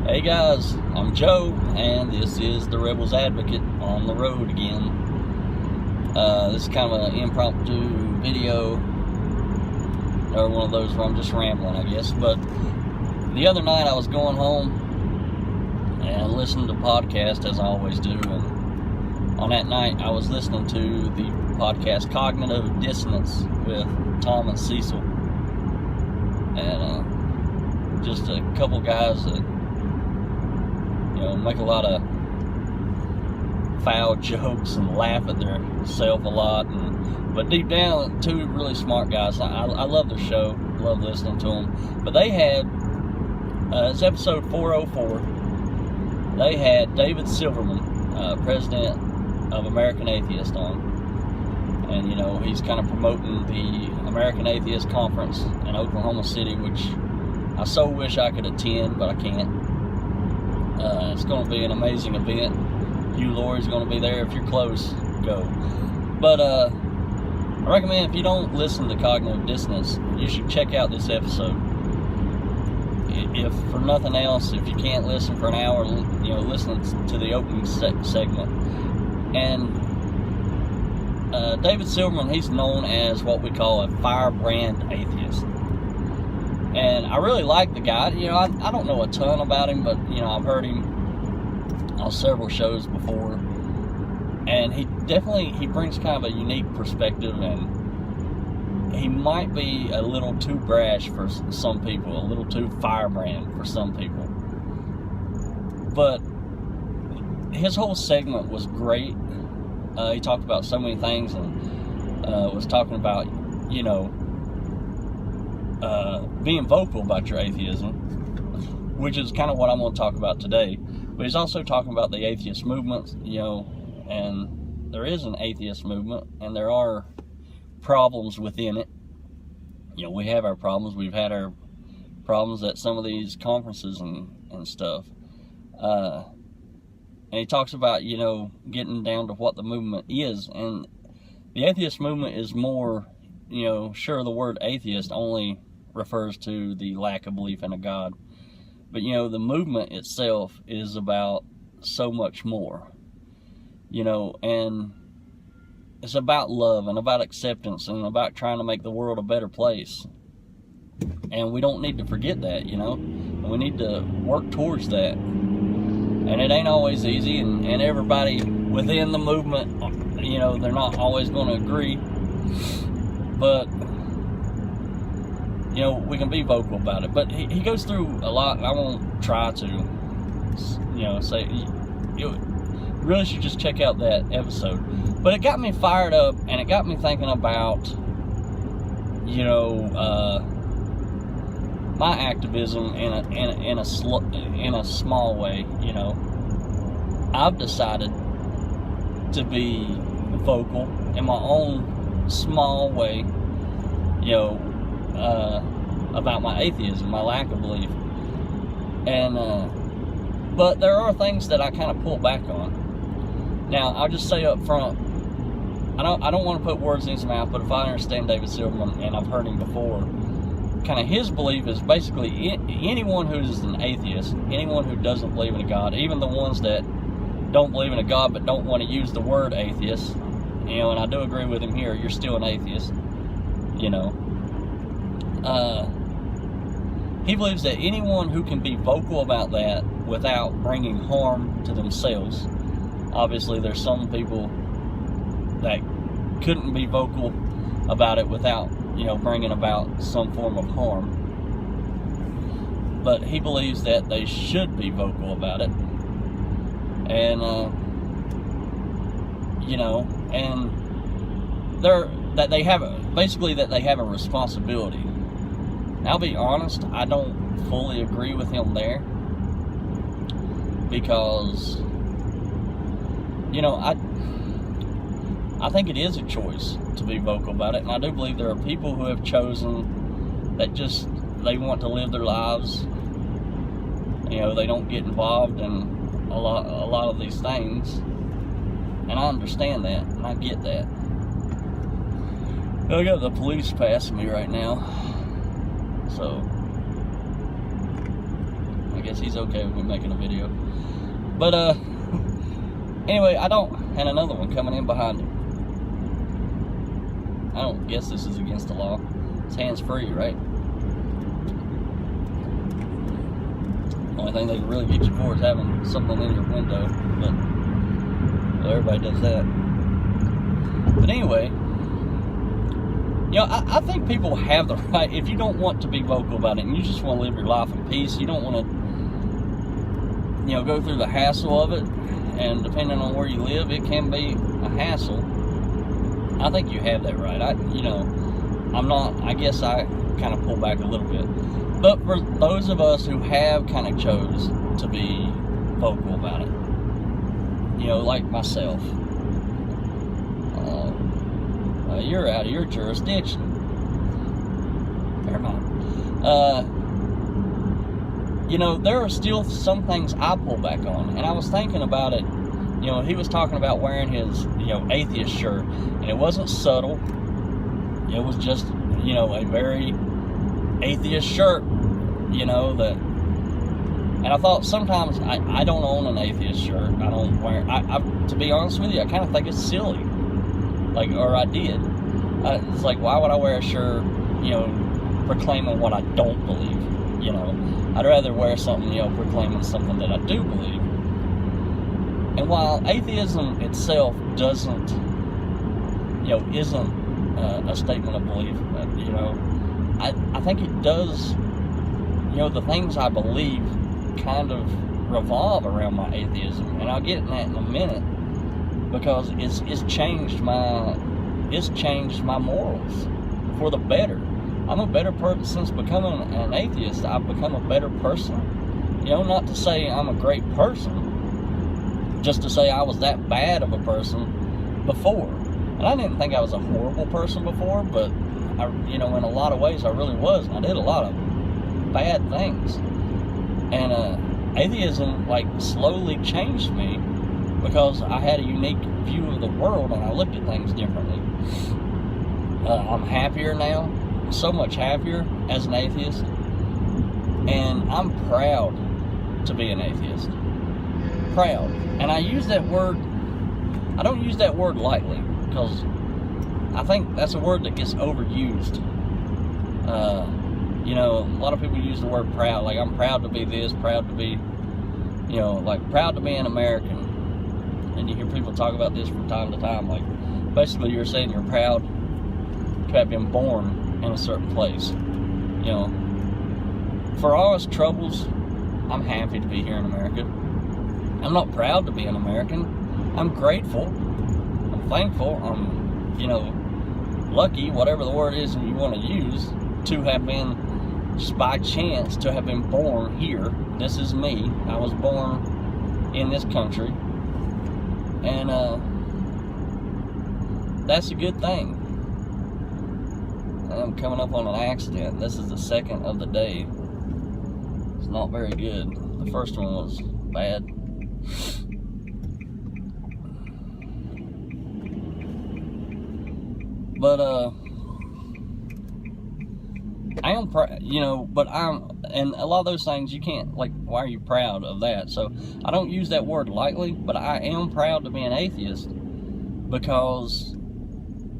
Hey guys, I'm Joe, and this is the Rebels Advocate on the road again. This is kind of an impromptu video, or one of those where I'm just rambling, I guess. But the other night I was going home and listening to podcasts, as I always do, and on that night I was listening to the podcast Cognitive Dissonance with Tom and Cecil, and just a couple guys that make a lot of foul jokes and laugh at themselves a lot, but deep down, two really smart guys. I love their show, love listening to them. But they had, it's episode 404, they had David Silverman, president of American ATHEIST, on. And, he's kind of promoting the American Atheist Conference in Oklahoma City, which I so wish I could attend, but I can't. It's going to be an amazing event. Hugh Laurie's going to be there. If you're close, go. But I recommend, if you don't listen to Cognitive Dissonance, you should check out this episode. If for nothing else, if you can't listen for an hour, listen to the opening segment. And David Silverman, he's known as what we call a firebrand atheist. And I really like the guy. I don't know a ton about him, but, I've heard him on several shows before. And he brings kind of a unique perspective, and he might be a little too brash for some people, a little too firebrand for some people. But his whole segment was great. He talked about so many things, and was talking about, being vocal about your atheism, which is kind of what I'm going to talk about today. But he's also talking about the atheist movement, and there is an atheist movement, and there are problems within it. We have our problems. We've had our problems at some of these conferences and stuff. And he talks about, getting down to what the movement is. And the atheist movement is more, sure, the word atheist only refers to the lack of belief in a God. But, the movement itself is about so much more, and it's about love and about acceptance and about trying to make the world a better place. And we don't need to forget that, and we need to work towards that. And it ain't always easy, and everybody within the movement, they're not always going to agree. But we can be vocal about it. But he goes through a lot, and I won't try to, say, you really should just check out that episode. But it got me fired up, and it got me thinking about, my activism in a small way. I've decided to be vocal in my own small way, about my atheism, my lack of belief. And but there are things that I kind of pull back on. Now, I'll just say up front, I don't want to put words in his mouth, but if I understand David Silverman, and I've heard him before, kind of his belief is basically anyone who's an atheist, anyone who doesn't believe in a God, even the ones that don't believe in a God but don't want to use the word atheist, and I do agree with him here, you're still an atheist, he believes that anyone who can be vocal about that without bringing harm to themselves, obviously there's some people that couldn't be vocal about it without, bringing about some form of harm. But he believes that they should be vocal about it. And, and that they have a responsibility. Now, I'll be honest, I don't fully agree with him there, because, I think it is a choice to be vocal about it, and I do believe there are people who have chosen that they want to live their lives. They don't get involved in a lot of these things, and I understand that, and I get that. I got the police passing me right now, so I guess guess he's okay with me making a video. But anyway, and another one coming in behind him. I don't guess this is against the law. It's hands-free, right? Only thing they can really get you for is having something in your window, but well, everybody does that. But anyway, you know, I think people have the right, if you don't want to be vocal about it and you just want to live your life in peace, you don't want to, you know, go through the hassle of it, and depending on where you live, it can be a hassle. I think you have that right. I guess I kind of pull back a little bit. But for those of us who have kind of chose to be vocal about it, you know, like myself, you're out of your jurisdiction. Never mind. You know, there are still some things I pull back on, and I was thinking about it. You know, he was talking about wearing his, you know, atheist shirt, and it wasn't subtle. It was just, you know, a very atheist shirt, you know, that, and I thought sometimes I don't own an atheist shirt. I don't wear, to be honest with you, I kind of think it's silly, like, or I did. It's like, why would I wear a shirt, you know, proclaiming what I don't believe, you know? I'd rather wear something, you know, proclaiming something that I do believe. And while atheism itself doesn't, you know, isn't a statement of belief, you know, I think it does, you know, the things I believe kind of revolve around my atheism, and I'll get in that in a minute, because it's changed my morals for the better. I'm a better person since becoming an atheist. I've become a better person. You know, not to say I'm a great person, just to say I was that bad of a person before. And I didn't think I was a horrible person before, but you know, in a lot of ways I really was, and I did a lot of bad things. And atheism, like, slowly changed me, because I had a unique view of the world and I looked at things differently. I'm happier now, so much happier as an atheist, and I'm proud to be an atheist. Proud. And I use that word, I don't use that word lightly, because I think that's a word that gets overused. You know, a lot of people use the word proud, like, I'm proud to be this, proud to be, you know, like, proud to be an American. And you hear people talk about this from time to time, like, basically you're saying you're proud to have been born in a certain place. You know, for all its troubles, I'm happy to be here in America. I'm not proud to be an American. I'm grateful. I'm thankful. I'm, you know, lucky, whatever the word is you want to use, to have been, just by chance, to have been born here. This is me. I was born in this country. And that's a good thing. I'm coming up on an accident. This is the second of the day. It's not very good. The first one was bad. But I am proud, you know, and a lot of those things you can't, like, why are you proud of that? So I don't use that word lightly, but I am proud to be an atheist, because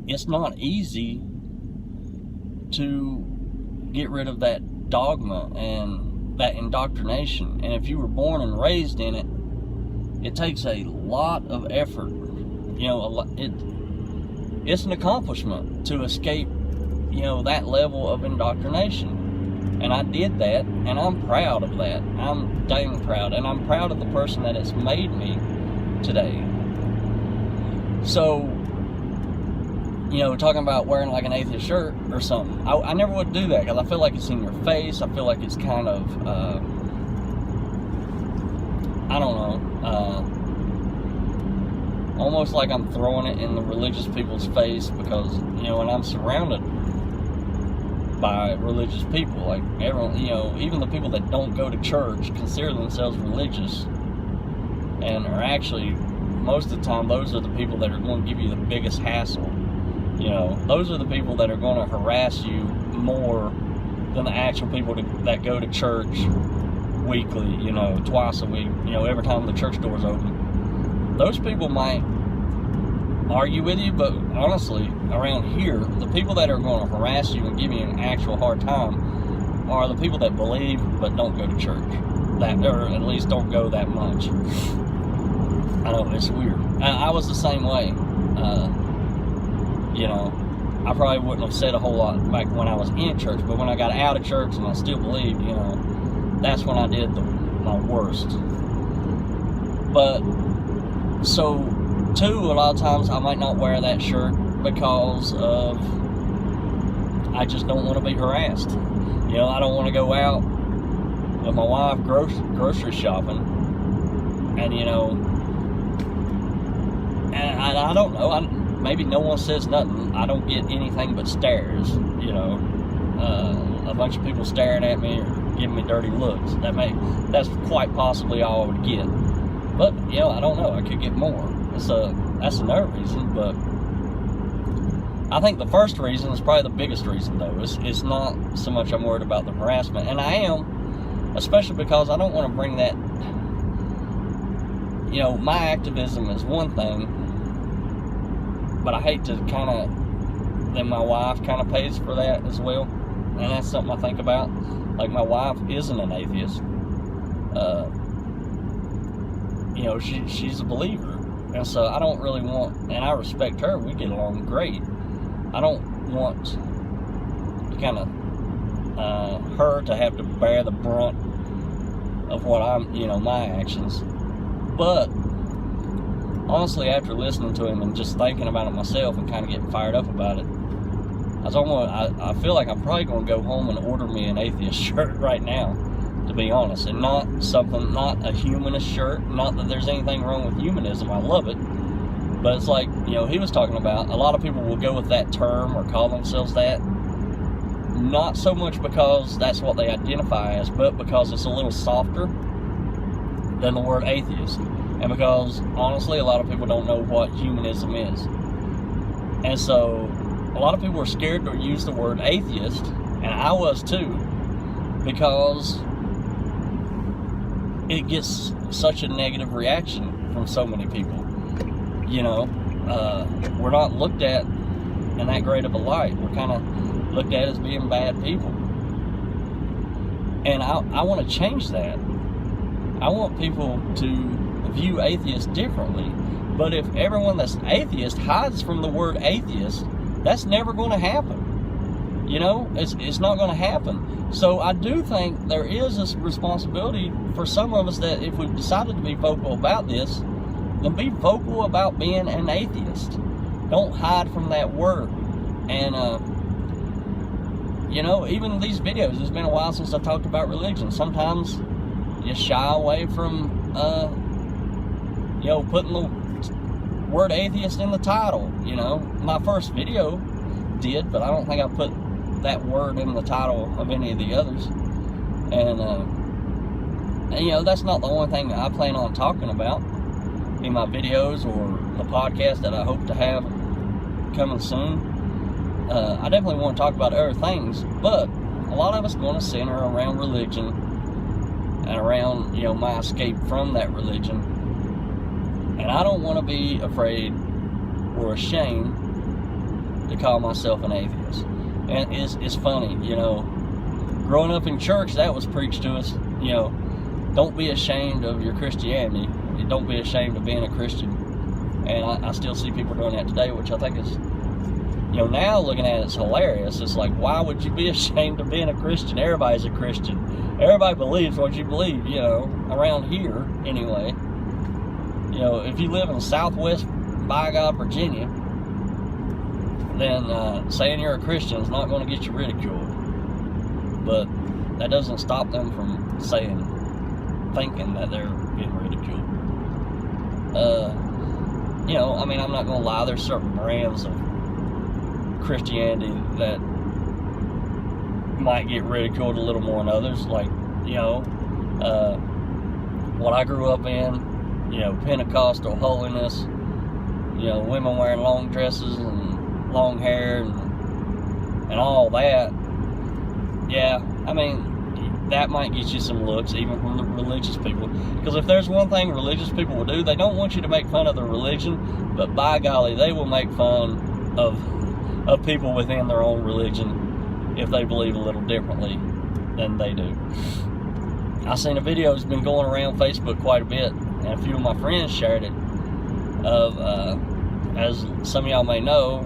it's not easy to get rid of that dogma and that indoctrination. And if you were born and raised in it, it takes a lot of effort. You know, it's an accomplishment to escape, you know, that level of indoctrination. And I did that, and I'm proud of that. I'm dang proud, and I'm proud of the person that has made me today. So, you know, talking about wearing like an atheist shirt or something, I never would do that, because I feel like it's in your face. I feel like it's kind of, I don't know, almost like I'm throwing it in the religious people's face, because, you know, when I'm surrounded by religious people, like, everyone, you know, even the people that don't go to church consider themselves religious, and are actually, most of the time, those are the people that are going to give you the biggest hassle. You know, those are the people that are going to harass you more than the actual people that go to church weekly, twice a week, every time the church door's open. Those people might argue with you, but honestly, around here, the people that are going to harass you and give you an actual hard time are the people that believe but don't go to church, or at least don't go that much. I know, it's weird. I was the same way. I probably wouldn't have said a whole lot back when I was in church, but when I got out of church and I still believed, that's when I did my worst. But, so, too, a lot of times I might not wear that shirt because of, I just don't want to be harassed. I don't want to go out with my wife grocery shopping, and, and I don't know, maybe no one says nothing. I don't get anything but stares, a bunch of people staring at me or giving me dirty looks. That's quite possibly all I would get. But, I don't know, I could get more. That's another reason, but I think the first reason is probably the biggest reason, though. It's not so much I'm worried about the harassment, and I am, especially because I don't want to bring that, my activism is one thing, but I hate to then my wife kind of pays for that as well, and that's something I think about. Like, my wife isn't an atheist. She's a believer, and so I don't really want, and I respect her, we get along great. I don't want to her to have to bear the brunt of what my actions. But honestly, after listening to him and just thinking about it myself and kind of getting fired up about it, I feel like I'm probably going to go home and order me an atheist shirt right now, to be honest, and not a humanist shirt. Not that there's anything wrong with humanism, I love it, but it's like, he was talking about, a lot of people will go with that term or call themselves that, not so much because that's what they identify as, but because it's a little softer than the word atheist, and because, honestly, a lot of people don't know what humanism is, and so a lot of people are scared to use the word atheist, and I was too, because it gets such a negative reaction from so many people. We're not looked at in that great of a light. We're kind of looked at as being bad people. And I want to change that. I want people to view atheists differently. But if everyone that's atheist hides from the word atheist, that's never going to happen. It's not going to happen. So I do think there is this responsibility for some of us that if we've decided to be vocal about this, then be vocal about being an atheist. Don't hide from that word. And, even these videos, it's been a while since I talked about religion. Sometimes you shy away from, putting the word atheist in the title. My first video did, but I don't think I put that word in the title of any of the others. And that's not the only thing that I plan on talking about in my videos or the podcast that I hope to have coming soon. I definitely want to talk about other things, but a lot of it's going to center around religion and around, my escape from that religion. And I don't want to be afraid or ashamed to call myself an atheist. And it's funny, growing up in church, that was preached to us, don't be ashamed of your Christianity. Don't be ashamed of being a Christian. And I still see people doing that today, which I think is, now looking at it's hilarious. It's like, why would you be ashamed of being a Christian? Everybody's a Christian. Everybody believes what you believe, around here, anyway. If you live in Southwest, by God, Virginia, then saying you're a Christian is not going to get you ridiculed. But that doesn't stop them from thinking that they're being ridiculed. I'm not going to lie, there's certain brands of Christianity that might get ridiculed a little more than others. Like, what I grew up in, Pentecostal holiness, women wearing long dresses and long hair and all that. Yeah, that might get you some looks, even from the religious people. Because if there's one thing religious people will do, they don't want you to make fun of their religion, but by golly, they will make fun of people within their own religion if they believe a little differently than they do. I've seen a video that's been going around Facebook quite a bit, and a few of my friends shared it, of, as some of y'all may know,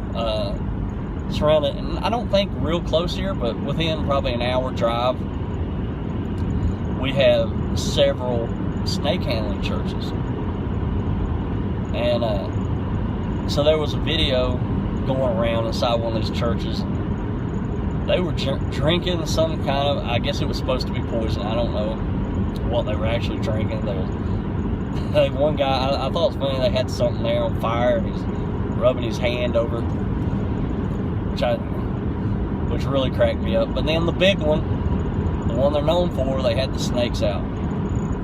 surrounded, and I don't think real close here, but within probably an hour drive, we have several snake handling churches. And so there was a video going around inside one of these churches. They were drinking some kind of, I guess it was supposed to be poison. I don't know what they were actually drinking. There was one guy, I thought it was funny, they had something there on fire, and he's rubbing his hand over, which really cracked me up. But then the big one, the one they're known for, they had the snakes out.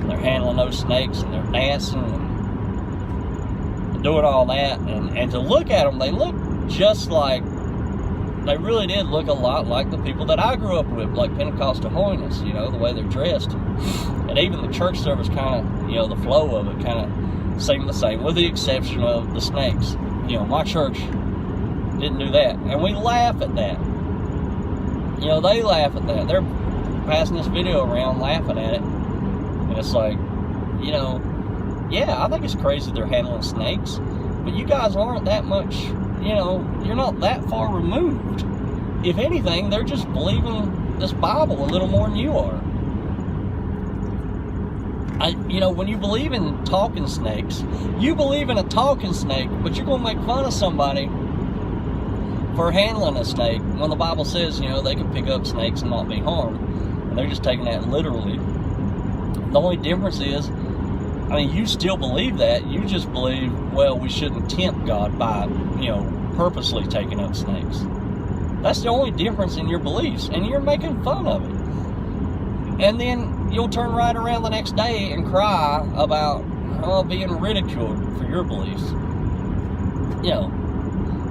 They're handling those snakes, and they're dancing and doing all that. And to look at them, they look just like, they really did look a lot like the people that I grew up with, like Pentecostal holiness, you know, the way they're dressed. And even the church service kind of, you know, the flow of it kind of seemed the same, with the exception of the snakes. You know, my church didn't do that. And we laugh at that. You know, they laugh at that. They're passing this video around laughing at it. And it's like, you know, yeah, I think it's crazy they're handling snakes, but you guys aren't that much, you know, you're not that far removed. If anything, they're just believing this Bible a little more than you are. You know, when you believe in talking snakes, you believe in a talking snake, but you're going to make fun of somebody for handling a snake when the Bible says, you know, they can pick up snakes and not be harmed. And they're just taking that literally. The only difference is, I mean, you still believe that. You just believe, well, we shouldn't tempt God by, you know, purposely taking up snakes. That's the only difference in your beliefs, and you're making fun of it. And then you'll turn right around the next day and cry about being ridiculed for your beliefs. You know,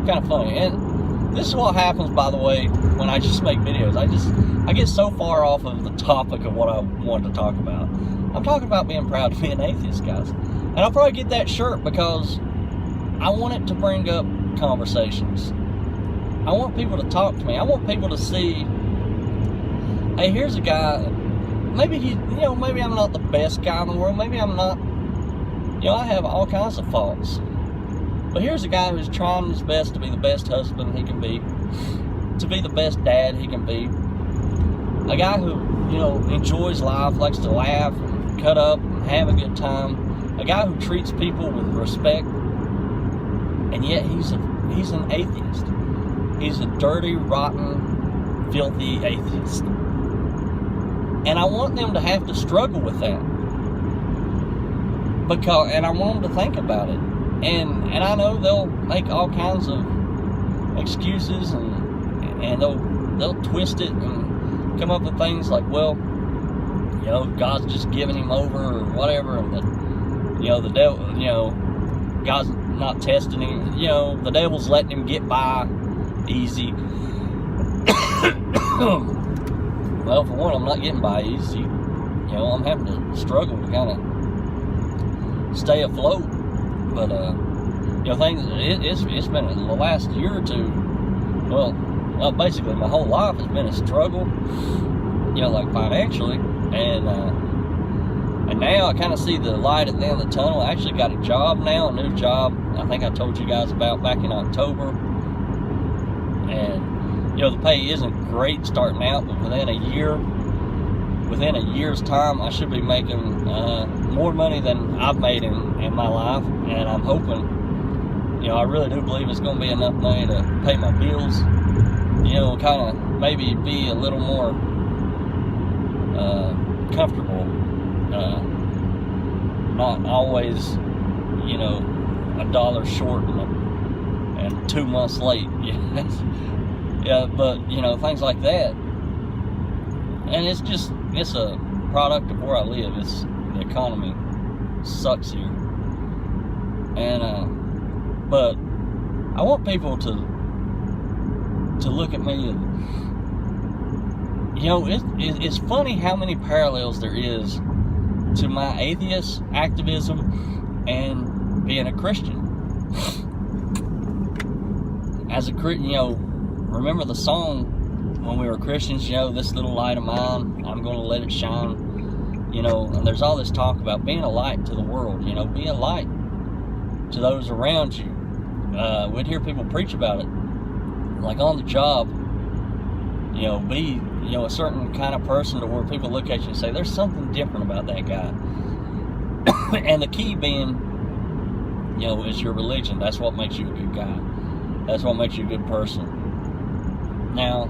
kind of funny. And this is what happens, by the way, when I just make videos. I get so far off of the topic of what I wanted to talk about. I'm talking about being proud to be an atheist, guys. And I'll probably get that shirt because I want it to bring up conversations. I want people to talk to me. I want people to see, hey, here's a guy, maybe maybe I'm not the best guy in the world. Maybe I'm not, you know, I have all kinds of faults. But here's a guy who's trying his best to be the best husband he can be, to be the best dad he can be. A guy who, you know, enjoys life, likes to laugh, and cut up, and have a good time. A guy who treats people with respect, and yet he's an atheist. He's a dirty, rotten, filthy atheist. And I want them to have to struggle with that. And I want them to think about it. And I know they'll make all kinds of excuses, and they'll twist it and come up with things like, well, you know, God's just giving him over or whatever, and the devil, you know, God's not testing him, you know, the devil's letting him get by easy. Well, for one, I'm not getting by easy. You know, I'm having to struggle to kind of stay afloat. But, you know, it's been the last year or two, well, basically my whole life has been a struggle, you know, like financially, and now I kind of see the light at the end of the tunnel. I actually got a job now, a new job, I think I told you guys about back in October, and, you know, the pay isn't great starting out, but within a year's time, I should be making more money than I've made in my life, and I'm hoping, you know, I really do believe it's going to be enough money to pay my bills, you know, kind of maybe be a little more comfortable, not always, you know, $1 short and 2 months late. Yeah, but, you know, things like that. And it's a product of where I live. The economy sucks here. And, but I want people to look at me and, you know, it's funny how many parallels there is to my atheist activism and being a Christian. As a Christian, you know, remember the song when we were Christians, you know, this little light of mine, I'm going to let it shine. You know, and there's all this talk about being a light to the world, you know, be a light to those around you. We'd hear people preach about it, like on the job, you know, be, you know, a certain kind of person to where people look at you and say, there's something different about that guy. And the key being, you know, is your religion. That's what makes you a good guy. That's what makes you a good person. Now,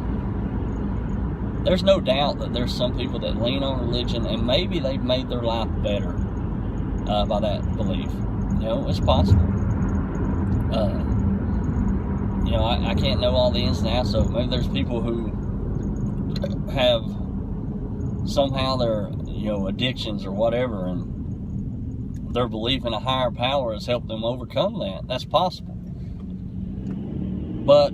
there's no doubt that there's some people that lean on religion and maybe they've made their life better by that belief. You know, it's possible. You know, I can't know all the ins and outs of it. Maybe there's people who have somehow their, you know, addictions or whatever, and their belief in a higher power has helped them overcome that. That's possible. But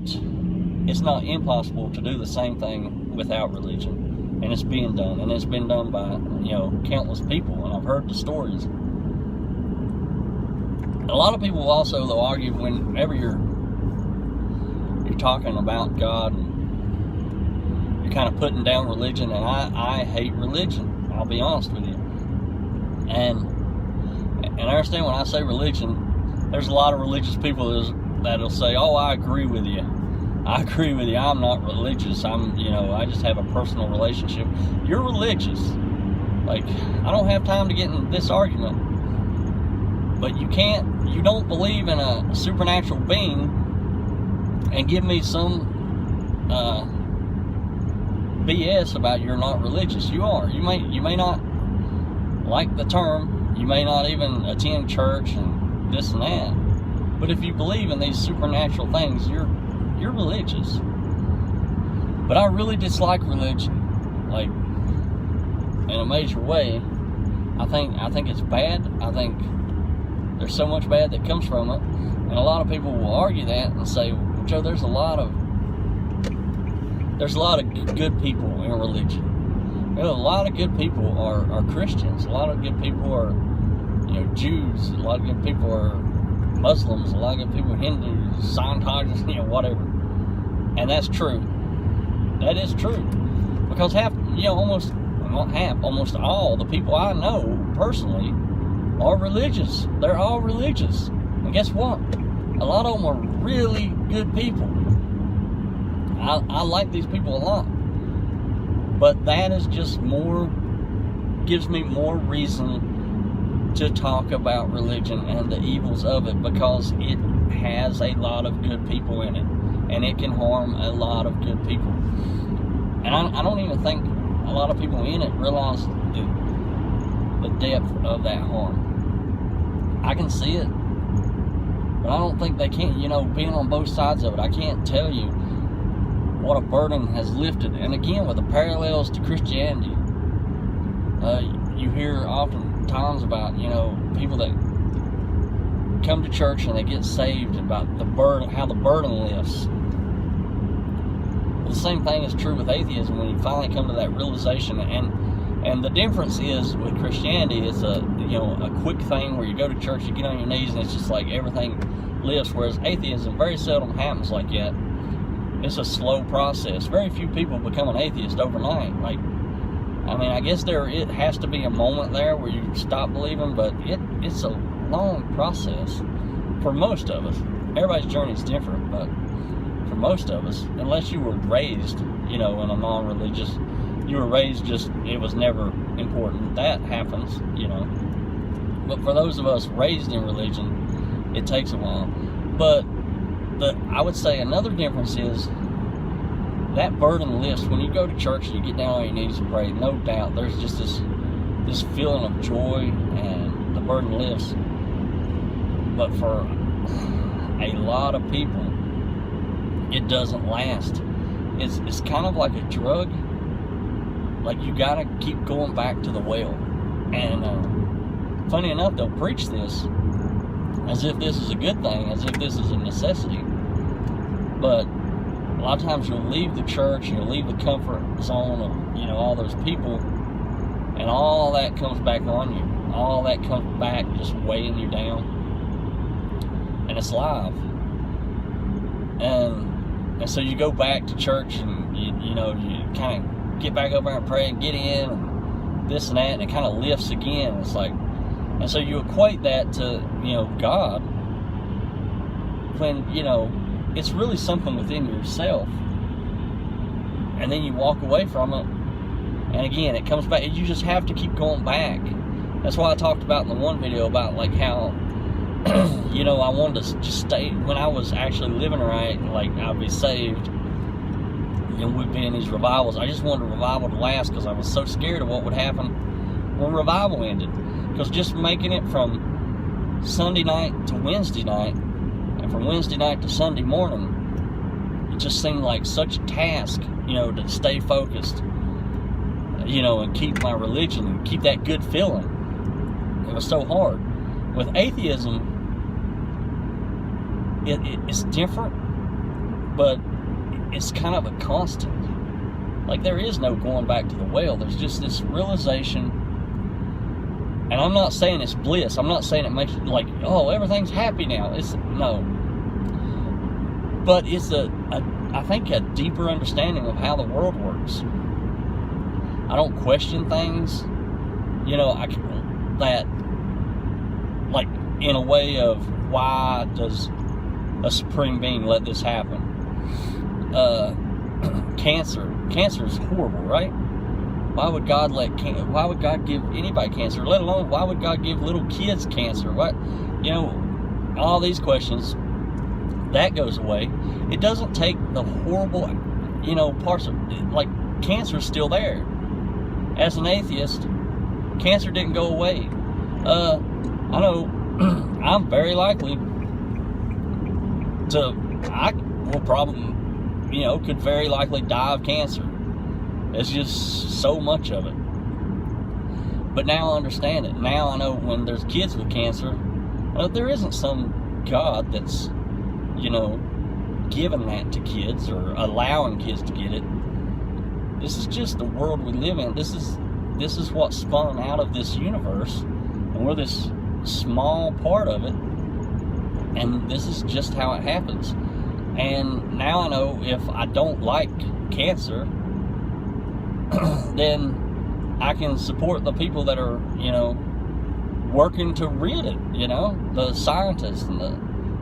it's not impossible to do the same thing without religion. And it's being done. And it's been done by, you know, countless people. And I've heard the stories. A lot of people also, they'll argue whenever you're talking about God and you're kind of putting down religion. And I hate religion. I'll be honest with you. And I understand when I say religion, there's a lot of religious people that'll say, oh, I agree with you. I agree with you. I'm not religious. You know, I just have a personal relationship. You're religious. Like, I don't have time to get in this argument. But you don't believe in a supernatural being and give me some BS about you're not religious. You are. You may not like the term. You may not even attend church and this and that. But if you believe in these supernatural things, you're religious. But I really dislike religion, like, in a major way. I think it's bad. I think there's so much bad that comes from it, and a lot of people will argue that and say, well, Joe, there's a lot of good people in religion. You know, a lot of good people are Christians. A lot of good people are, you know, Jews. A lot of good people are Muslims. A lot of good people are Hindus, Scientologists, you know, whatever. And that's true. That is true. Because almost all the people I know personally are religious. They're all religious. And guess what? A lot of them are really good people. I like these people a lot. But that is just gives me more reason to talk about religion and the evils of it, because it has a lot of good people in it. And it can harm a lot of good people. And I don't even think a lot of people in it realize the depth of that harm. I can see it, but I don't think they can. You know, being on both sides of it, I can't tell you what a burden has lifted. And again, with the parallels to Christianity, you hear oftentimes about, you know, people that come to church and they get saved, about the burden, how the burden lifts. The same thing is true with atheism when you finally come to that realization. And the difference is with Christianity, it's a quick thing where you go to church, you get on your knees, and it's just like everything lifts. Whereas atheism very seldom happens like that. It's a slow process. Very few people become an atheist overnight. Like, I mean, I guess it has to be a moment there where you stop believing, but it's a long process for most of us. Everybody's journey is different, but for most of us, unless you were raised, you know, in a non-religious, you were raised just, it was never important. That happens, you know. But for those of us raised in religion, it takes a while. But I would say another difference is that burden lifts when you go to church and you get down on your knees and pray. No doubt, there's just this feeling of joy, and the burden lifts. But for a lot of people, it doesn't last. It's kind of like a drug. Like, you gotta keep going back to the well. And funny enough, they'll preach this as if this is a good thing, as if this is a necessity. But lot of times you'll leave the church, you'll leave the comfort zone of, all those people, and all that comes back on you. All that comes back just weighing you down. And it's live. And so you go back to church, and you kind of get back up there and pray and get in and this and that, and it kind of lifts again. It's like, and so you equate that to, God, when, it's really something within yourself. And then you walk away from it, and again, it comes back. You just have to keep going back. That's why I talked about in the one video about like how, I wanted to just stay, when I was actually living right, like I'd be saved, and we'd be in these revivals. I just wanted a revival to last because I was so scared of what would happen when revival ended. Because just making it from Sunday night to Wednesday night, and from Wednesday night to Sunday morning, it just seemed like such a task, to stay focused, and keep my religion and keep that good feeling. It was so hard. With atheism, it's different, but it's kind of a constant. Like, there is no going back to the well. There's just this realization, and I'm not saying it's bliss. I'm not saying it makes it like, oh, everything's happy now. No. But it's I think a deeper understanding of how the world works. I don't question things, like in a way of, why does a supreme being let this happen? Cancer is horrible, right? Why would God give anybody cancer? Let alone, why would God give little kids cancer? What, all these questions, that goes away. It doesn't take the horrible, parts of, like, cancer is still there. As an atheist, cancer didn't go away. I know I'm very likely I will probably, could very likely die of cancer. It's just so much of it. But now I understand it. Now I know when there's kids with cancer, there isn't some God that's, giving that to kids or allowing kids to get it. This is just the world we live in. This is what spun out of this universe, and we're this small part of it, and this is just how it happens. And now I know if I don't like cancer, then I can support the people that are, working to rid it, the scientists and the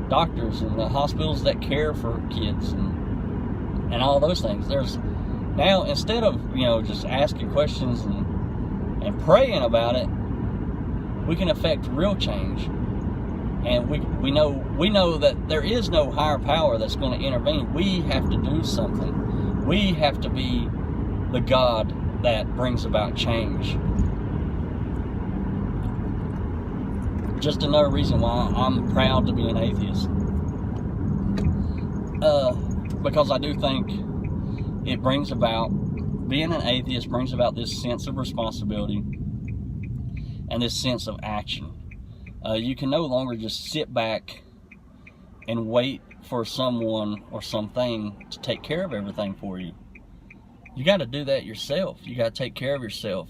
doctors and the hospitals that care for kids and all those things. There's now, instead of, just asking questions and praying about it, we can affect real change. And we know that there is no higher power that's going to intervene. We have to do something. We have to be the God that brings about change. Just another reason why I'm proud to be an atheist. Because I do think it brings about, being an atheist brings about this sense of responsibility and this sense of action. You can no longer just sit back and wait for someone or something to take care of everything for you. You got to do that yourself. You got to take care of yourself.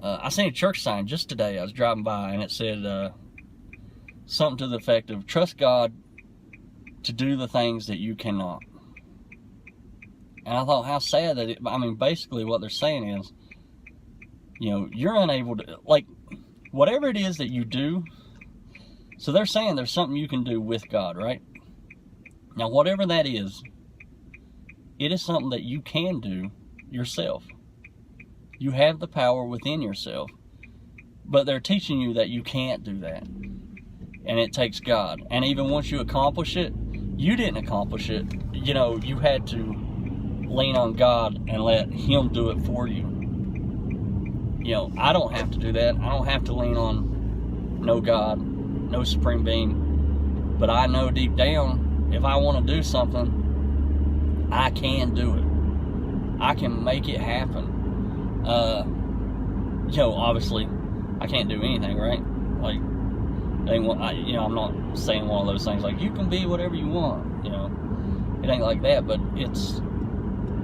I seen a church sign just today. I was driving by, and it said something to the effect of, trust God to do the things that you cannot. And I thought, how sad that basically what they're saying is, you're unable to, like, whatever it is that you do. So they're saying there's something you can do with God, right? Now, whatever that is, it is something that you can do yourself. You have the power within yourself. But they're teaching you that you can't do that. And it takes God. And even once you accomplish it, you didn't accomplish it. You had to lean on God and let Him do it for you. I don't have to do that. I don't have to lean on no God, no supreme being. But I know deep down, if I want to do something, I can do it. I can make it happen. Obviously, I can't do anything, right? Like, I'm not saying one of those things like, you can be whatever you want, It ain't like that, but it's,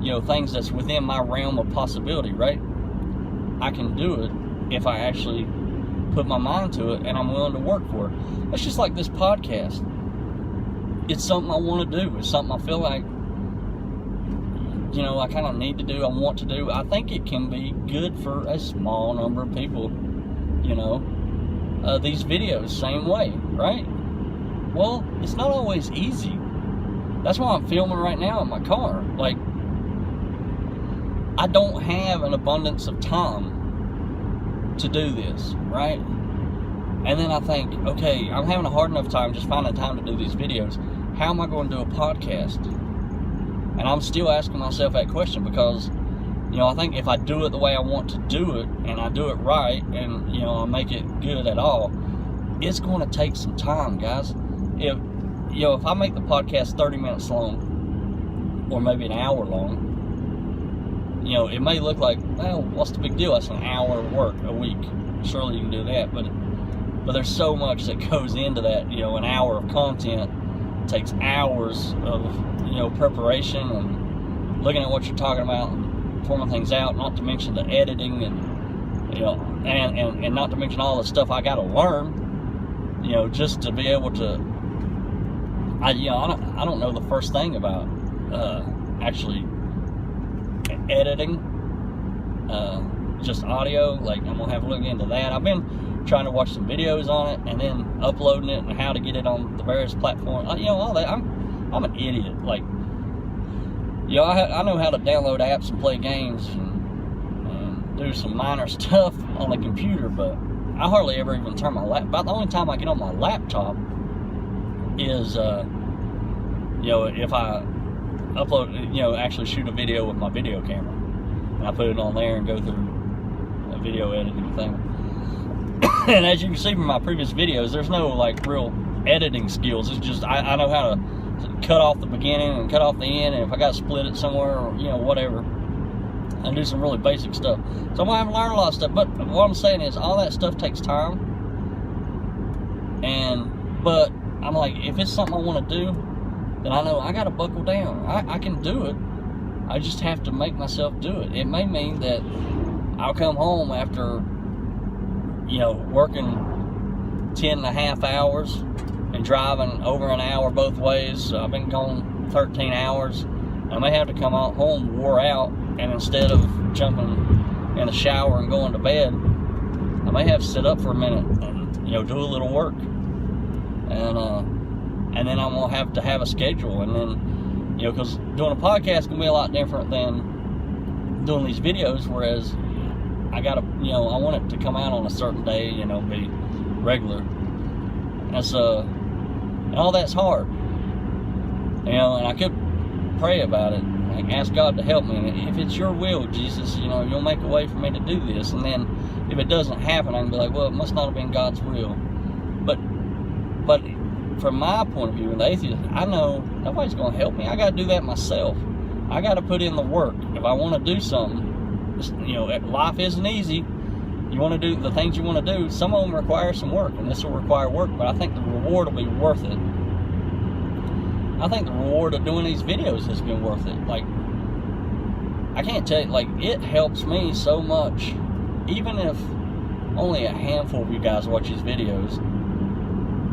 you know, things that's within my realm of possibility, right? I can do it if I actually put my mind to it and I'm willing to work for it. It's just like this podcast. It's something I want to do. It's something I feel like, you know, I kind of need to do, I want to do. I think it can be good for a small number of people, you know. These videos, same way, right? Well, it's not always easy. That's why I'm filming right now in my car. Like, I don't have an abundance of time to do this, right? And then I think, okay, I'm having a hard enough time just finding time to do these videos. How am I going to do a podcast? And I'm still asking myself that question because, you know, I think if I do it the way I want to do it, and I do it right, and, you know, I make it good at all, it's going to take some time, guys. If, you know, if I make the podcast 30 minutes long, or maybe an hour long, you know, it may look like, well, what's the big deal? That's an hour of work a week. Surely you can do that, but there's so much that goes into that. You know, an hour of content takes hours of, you know, preparation and looking at what you're talking about and forming things out, not to mention the editing and, you know, and not to mention all the stuff I got to learn, you know, just to be able to, I don't know the first thing about actually editing, just audio. Like, I'm gonna have to look into that. I've been trying to watch some videos on it and then uploading it and how to get it on the various platforms. You know, all that. I'm an idiot. Like, you know, I know how to download apps and play games and do some minor stuff on the computer, but I hardly ever even turn my laptop. About the only time I get on my laptop is, you know, if I upload, you know, actually shoot a video with my video camera, and I put it on there and go through a video editing thing. And as you can see from my previous videos, there's no like real editing skills. It's just I know how to cut off the beginning and cut off the end, and if I got to split it somewhere, or, you know, whatever, and do some really basic stuff. So I'm gonna have to learn a lot of stuff. But what I'm saying is, all that stuff takes time. But I'm like, if it's something I want to do, then I know I got to buckle down. I can do it. I just have to make myself do it. It may mean that I'll come home after, you know, working 10.5 hours and driving over an hour both ways. So I've been gone 13 hours. I may have to come out home wore out, and instead of jumping in the shower and going to bed, I may have to sit up for a minute and, you know, do a little work. And then I'm going to have a schedule. And then, you know, because doing a podcast can be a lot different than doing these videos, whereas I got to, you know, I want it to come out on a certain day, you know, be regular. And all that's hard. You know, and I could pray about it, like ask God to help me. And if it's your will, Jesus, you know, you'll make a way for me to do this. And then if it doesn't happen, I can be like, well, it must not have been God's will. But from my point of view, in the atheist, I know nobody's going to help me. I got to do that myself. I got to put in the work. If I want to do something, you know, life isn't easy. You want to do the things you want to do. Some of them require some work, and this will require work, but I think the reward will be worth it. I think the reward of doing these videos has been worth it. Like, I can't tell you, like, it helps me so much. Even if only a handful of you guys watch these videos.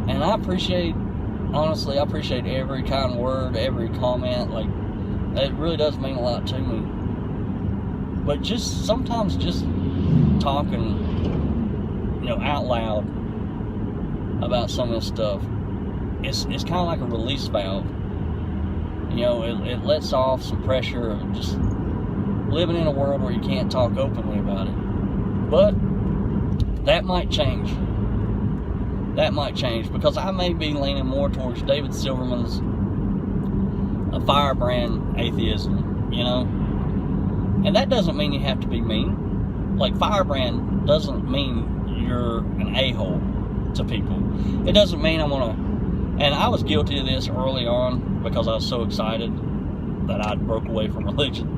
And I appreciate, honestly, I appreciate every kind word, every comment. Like, it really does mean a lot to me. But just sometimes just talking, you know, out loud about some of this stuff, it's kind of like a release valve. You know, it lets off some pressure of just living in a world where you can't talk openly about it. But that might change. That might change, because I may be leaning more towards David Silverman's firebrand atheism, you know? And that doesn't mean you have to be mean. Like, firebrand doesn't mean you're an a-hole to people. It doesn't mean I want to... And I was guilty of this early on because I was so excited that I broke away from religion.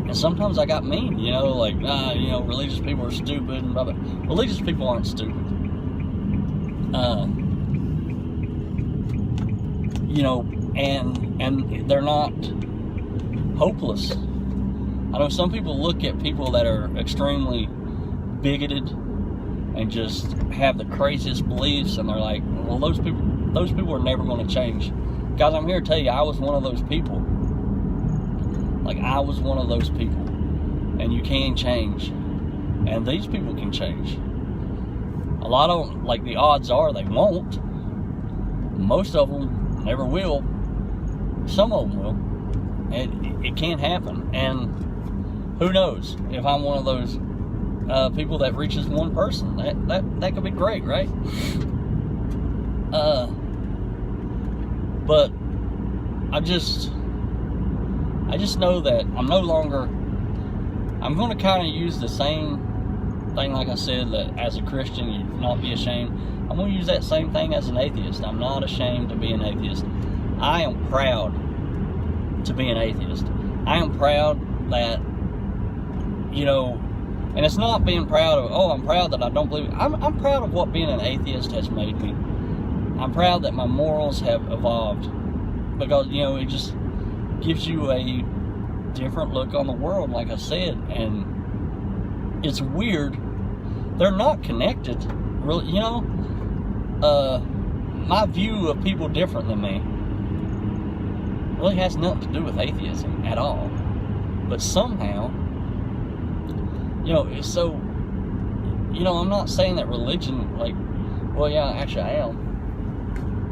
And sometimes I got mean, you know, like, you know, religious people are stupid and blah, blah. Religious people aren't stupid. You know, and they're not hopeless. I know some people look at people that are extremely bigoted and just have the craziest beliefs, and they're like, well, those people are never going to change. Guys, I'm here to tell you, I was one of those people. Like, I was one of those people. And you can change. And these people can change. A lot of them, like, the odds are they won't. Most of them never will. Some of them will. It can happen. And who knows if I'm one of those people that reaches one person. That could be great, right? But I just know that I'm going to kind of use the same thing, like I said, that as a Christian, you not be ashamed. I'm going to use that same thing as an atheist. I'm not ashamed to be an atheist. I am proud to be an atheist. I am proud that, you know, and it's not being proud of, oh, I'm proud that I don't believe. I'm proud of what being an atheist has made me. I'm proud that my morals have evolved, because, you know, it just gives you a different look on the world, like I said. And it's weird, they're not connected, really. You know, my view of people different than me really has nothing to do with atheism at all. But somehow, you know, it's so, you know, I'm not saying that religion, like, well, yeah, actually I am.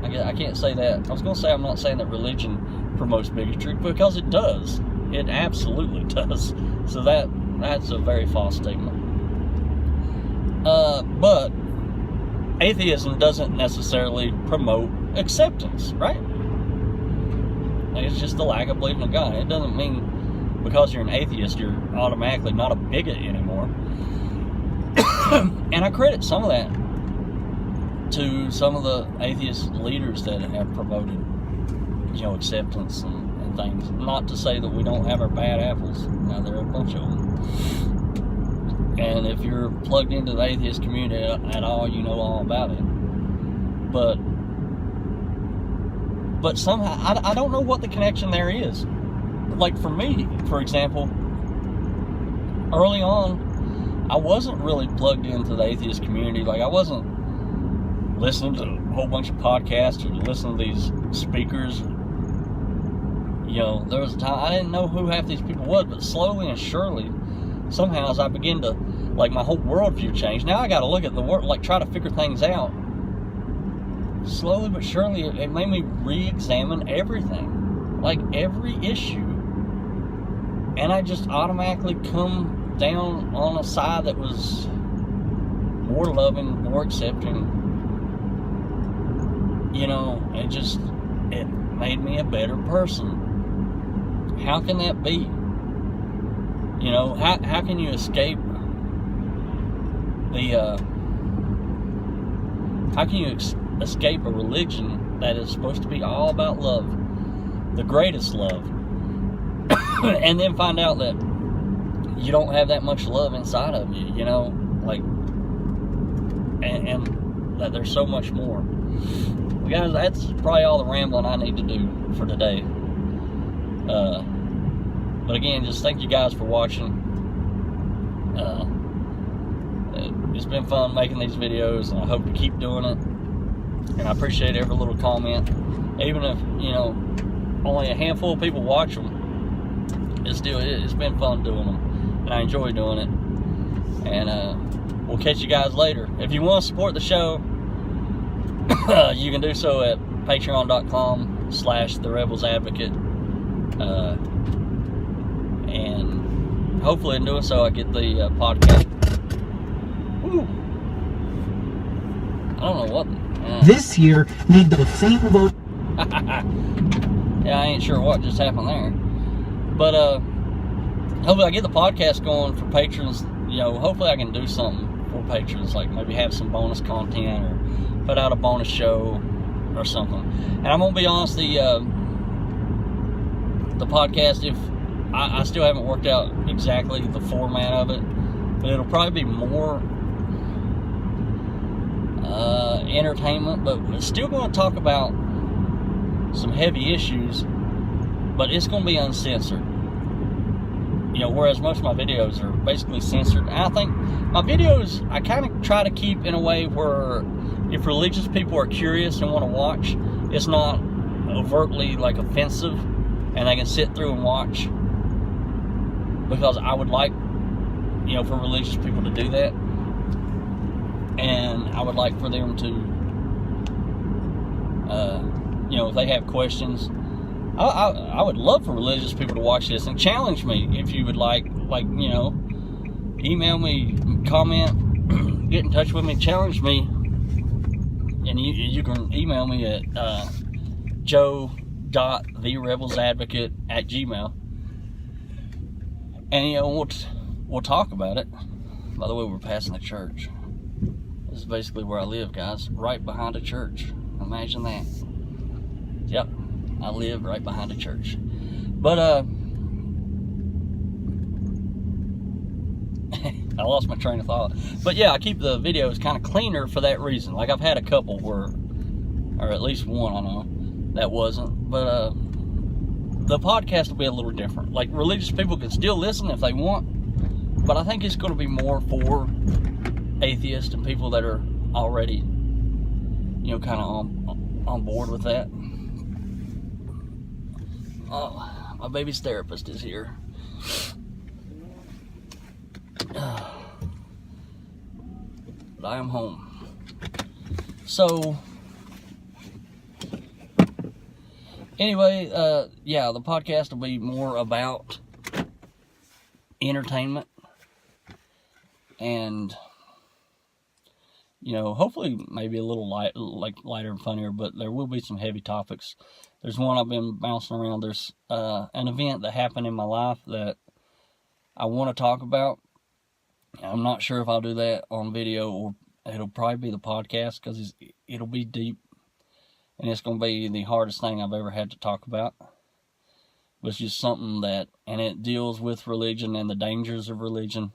I can't say that. I was going to say I'm not saying that religion promotes bigotry, because it does. It absolutely does. So that's a very false statement. But atheism doesn't necessarily promote acceptance, right? Like, it's just the lack of belief in God. It doesn't mean because you're an atheist, you're automatically not a bigot anymore. And I credit some of that to some of the atheist leaders that have promoted, you know, acceptance and things. Not to say that we don't have our bad apples. Now, there are a bunch of them. And if you're plugged into the atheist community at all, you know all about it. But somehow, I don't know what the connection there is. Like, for me, for example, early on, I wasn't really plugged into the atheist community. Like, I wasn't listening to a whole bunch of podcasts or listening to these speakers. You know, there was a time I didn't know who half these people was, but slowly and surely, somehow, as I began to, like, my whole worldview changed. Now I got to look at the world, like, try to figure things out. Slowly but surely, it made me re-examine everything, like every issue, and I just automatically come down on a side that was more loving, more accepting. You know, it made me a better person. How can that be? You know, how can you escape escape a religion that is supposed to be all about love, the greatest love, and then find out that you don't have that much love inside of you, you know, like, and that there's so much more. Well, guys, that's probably all the rambling I need to do for today. But again, just thank you guys for watching. It's been fun making these videos, and I hope to keep doing it. And I appreciate every little comment. Even if, you know, only a handful of people watch them, it's been fun doing them. And I enjoy doing it. And we'll catch you guys later. If you want to support the show, you can do so at patreon.com/therebelsadvocate. And hopefully in doing so, I get the podcast. Woo. I don't know what. This year need the same vote. Yeah, I ain't sure what just happened there. But hopefully I get the podcast going for patrons. You know, hopefully I can do something for patrons, like maybe have some bonus content or put out a bonus show or something. And I'm gonna be honest, the podcast, if I still haven't worked out exactly the format of it, but it'll probably be more entertainment, but we're still going to talk about some heavy issues, but it's going to be uncensored. You know, whereas most of my videos are basically censored. And I think my videos, I kind of try to keep in a way where if religious people are curious and want to watch, it's not overtly like offensive, and they can sit through and watch, because I would like, you know, for religious people to do that, and I would like for them to, you know, if they have questions, I would love for religious people to watch this and challenge me if you would like, you know, email me, comment, get in touch with me, challenge me, and you can email me at joe.therebelsadvocate@gmail, and you know, we'll talk about it. By the way, we're passing the church. This is basically where I live, guys, right behind a church. Imagine that. Yep, I live right behind a church. But I lost my train of thought. But yeah, I keep the videos kind of cleaner for that reason. Like, I've had a couple where, or at least one I know, that wasn't. But the podcast will be a little different. Like, religious people can still listen if they want, but I think it's going to be more for atheists and people that are already, you know, kind of on board with that. Oh, my baby's therapist is here. But I am home. So anyway, yeah, the podcast will be more about entertainment and, you know, hopefully maybe a little lighter and funnier, but there will be some heavy topics. There's one I've been bouncing around. There's an event that happened in my life that I want to talk about. I'm not sure if I'll do that on video, or it'll probably be the podcast, because it'll be deep, and it's going to be the hardest thing I've ever had to talk about. But it's just something that, and it deals with religion and the dangers of religion.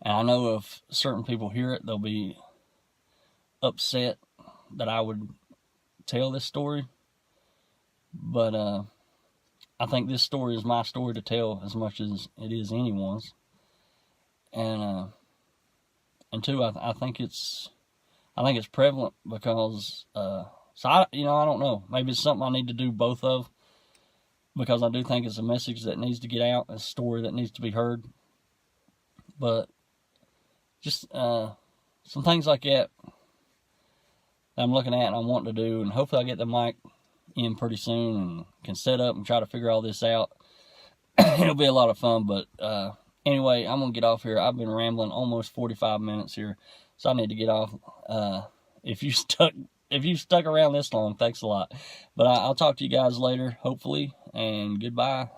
And I know if certain people hear it, they'll be upset that I would tell this story. But I think this story is my story to tell as much as it is anyone's. And two, I think it's prevalent because so I don't know, maybe it's something I need to do both of, because I do think it's a message that needs to get out, a story that needs to be heard. But just some things like that I'm looking at and I'm wanting to do, and hopefully I'll get the mic in pretty soon and can set up and try to figure all this out. It'll be a lot of fun. But anyway, I'm gonna get off here. I've been rambling almost 45 minutes here, so I need to get off. If you stuck around this long, thanks a lot. But I'll talk to you guys later, hopefully, and goodbye.